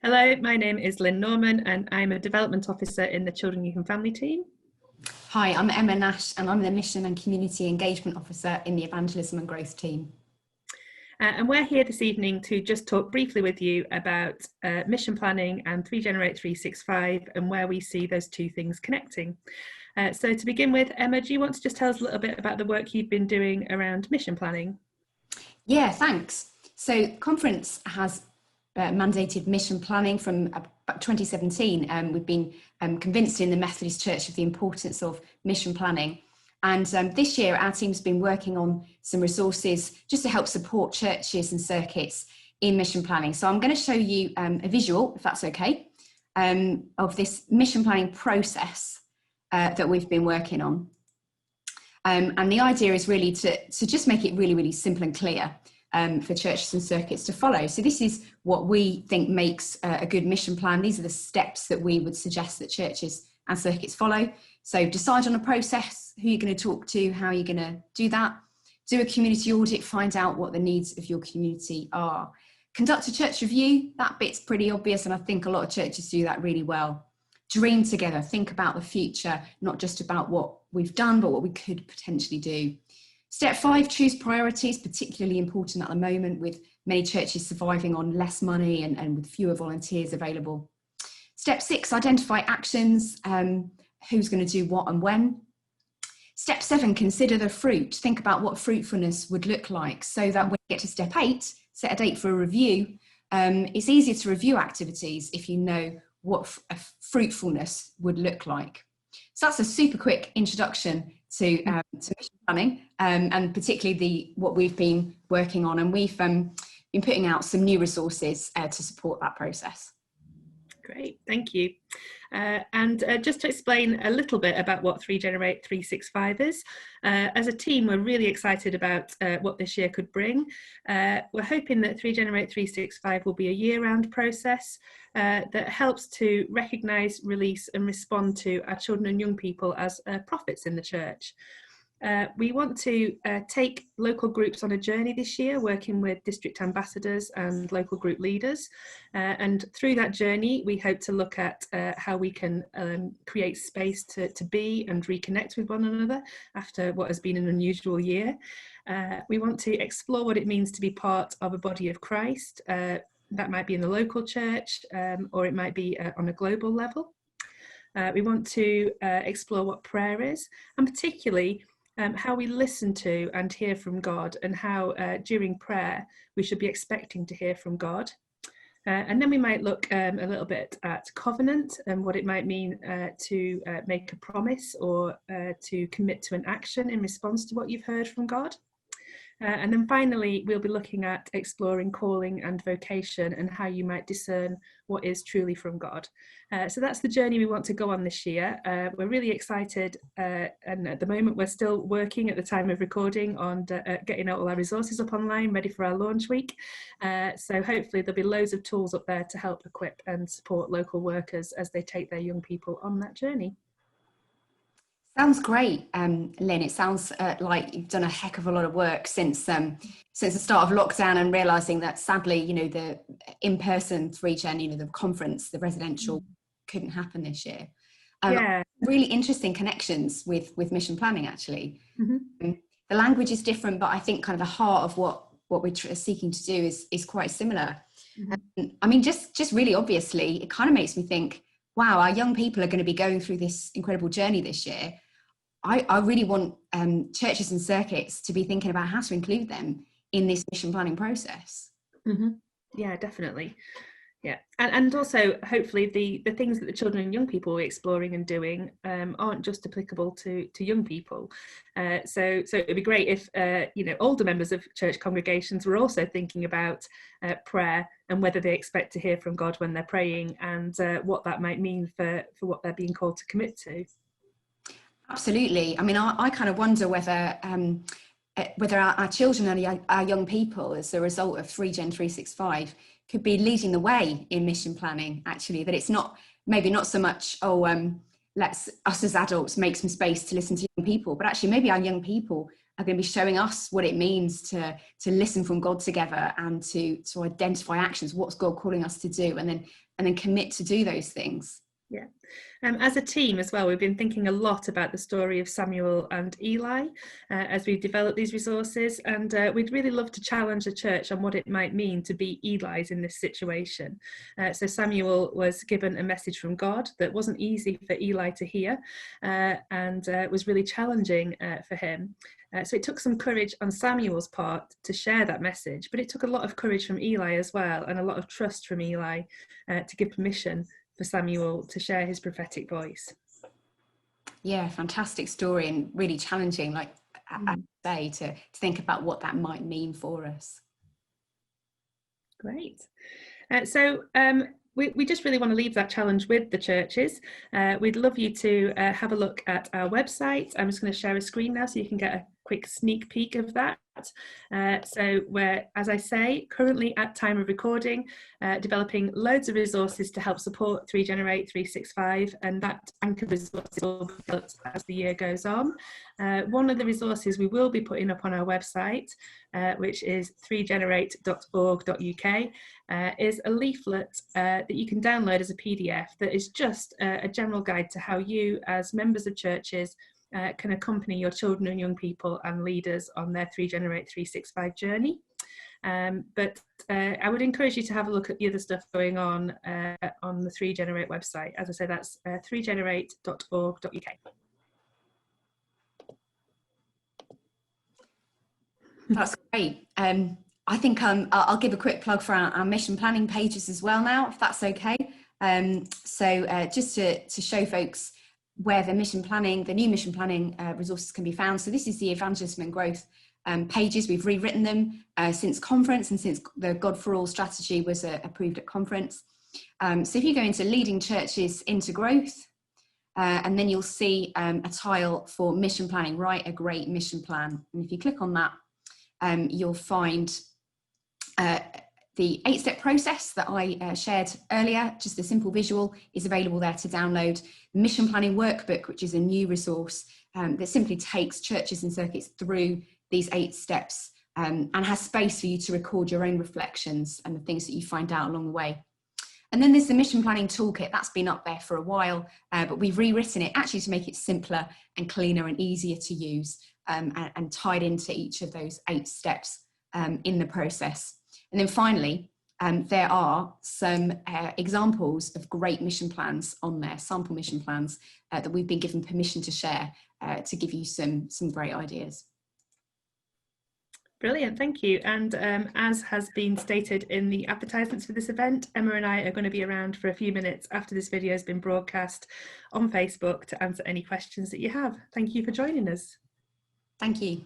Hello, my name is Lynn Norman and I'm a Development Officer in the Children, Youth and Family team. Hi, I'm Emma Nash and I'm the Mission and Community Engagement Officer in the Evangelism and Growth team. And we're here this evening to just talk briefly with you about mission planning and 3Generate365 and where we see those two things connecting. So to begin with, Emma, do you want to just tell us a little bit about the work you've been doing around mission planning? Yeah, thanks. So conference has mandated mission planning from about 2017. We've been convinced in the Methodist Church of the importance of mission planning. And this year our team's been working on some resources just to help support churches and circuits in mission planning. So I'm going to show you a visual, if that's okay, of this mission planning process that we've been working on. And the idea is really to just make it really simple and clear for churches and circuits to follow. So this is what we think makes a good mission plan. These are the steps that we would suggest that churches and circuits follow. So decide on a process, who you're going to talk to, how you're going to do that. Do a community audit, find out what the needs of your community are. Conduct a church review, that bit's pretty obvious and I think a lot of churches do that really well. Dream together, think about the future, not just about what we've done, but what we could potentially do. Step 5, choose priorities, particularly important at the moment with many churches surviving on less money and with fewer volunteers available. Step 6, identify actions, who's going to do what and when. Step 7, consider the fruit. Think about what fruitfulness would look like so that when you get to step 8, set a date for a review. It's easier to review activities if you know what fruitfulness would look like. So that's a super quick introduction to mission planning and particularly what we've been working on, and we've been putting out some new resources to support that process. Great, thank you. And just to explain a little bit about what 3Generate365 is, as a team we're really excited about what this year could bring. We're hoping that 3Generate365 will be a year-round process that helps to recognise, release and respond to our children and young people as prophets in the church. We want to take local groups on a journey this year, working with district ambassadors and local group leaders. And through that journey, we hope to look at how we can create space to be and reconnect with one another after what has been an unusual year. We want to explore what it means to be part of a body of Christ. That might be in the local church or it might be on a global level. We want to explore what prayer is, and particularly how we listen to and hear from God, and how during prayer we should be expecting to hear from God. And then we might look a little bit at covenant and what it might mean to make a promise or to commit to an action in response to what you've heard from God. And then finally, we'll be looking at exploring calling and vocation and how you might discern what is truly from God. So that's the journey we want to go on this year. We're really excited, and at the moment we're still working at the time of recording on getting all our resources up online, ready for our launch week. So hopefully there'll be loads of tools up there to help equip and support local workers as they take their young people on that journey. Sounds great, Lynn. It sounds like you've done a heck of a lot of work since the start of lockdown, and realising that sadly, you know, the in-person 3Gen, you know, the conference, the residential couldn't happen this year. Yeah. Really interesting connections with mission planning, actually. Mm-hmm. The language is different, but I think kind of the heart of what we're seeking to do is quite similar. Mm-hmm. I mean, just really obviously, it kind of makes me think, wow, our young people are going to be going through this incredible journey this year. I really want churches and circuits to be thinking about how to include them in this mission planning process. Mm-hmm. Yeah, definitely. Yeah, and also hopefully the things that the children and young people are exploring and doing aren't just applicable to young people. So it'd be great if you know, older members of church congregations were also thinking about prayer and whether they expect to hear from God when they're praying, and what that might mean for what they're being called to commit to. Absolutely. I mean, I kind of wonder whether our children and our young people, as a result of 3Gen365, could be leading the way in mission planning, actually, that it's not, maybe not so much, let's us as adults make some space to listen to young people, but actually maybe our young people are going to be showing us what it means to listen from God together and to identify actions. What's God calling us to do? And then and then commit to do those things. Yeah. As a team as well, we've been thinking a lot about the story of Samuel and Eli as we develop these resources, and we'd really love to challenge the church on what it might mean to be Eli's in this situation. So Samuel was given a message from God that wasn't easy for Eli to hear, and was really challenging for him. So it took some courage on Samuel's part to share that message, but it took a lot of courage from Eli as well, and a lot of trust from Eli to give permission for Samuel to share his prophetic voice. Yeah, fantastic story, and really challenging, like I say, to think about what that might mean for us. Great. So we just really want to leave that challenge with the churches. We'd love you to have a look at our website. I'm just going to share a screen now so you can get a quick sneak peek of that. So we're, as I say, currently at time of recording, developing loads of resources to help support 3Generate365, and that anchor resources will be built as the year goes on. One of the resources we will be putting up on our website, which is 3generate.org.uk, is a leaflet that you can download as a PDF that is just a general guide to how you, as members of churches, can accompany your children and young people and leaders on their 3Generate365 journey. But I would encourage you to have a look at the other stuff going on the 3Generate website. As I say, that's 3generate.org.uk. That's great. I think I'll give a quick plug for our mission planning pages as well now, if that's okay. So just to show folks where the mission planning, the new mission planning resources can be found. So this is the evangelism and growth pages. We've rewritten them since conference and since the God for All strategy was approved at conference. So if you go into leading churches into growth, and then you'll see a tile for mission planning, write a great mission plan. And if you click on that, you'll find the 8-step process that I shared earlier, just a simple visual, is available there to download. The mission planning workbook, which is a new resource that simply takes churches and circuits through these 8 steps and has space for you to record your own reflections and the things that you find out along the way. And then there's the mission planning toolkit. That's been up there for a while, but we've rewritten it actually to make it simpler and cleaner and easier to use, and tied into each of those 8 steps in the process. And then finally, there are some examples of great mission plans on there, sample mission plans that we've been given permission to share to give you some great ideas. Brilliant, thank you. And as has been stated in the advertisements for this event, Emma and I are going to be around for a few minutes after this video has been broadcast on Facebook to answer any questions that you have. Thank you for joining us. Thank you.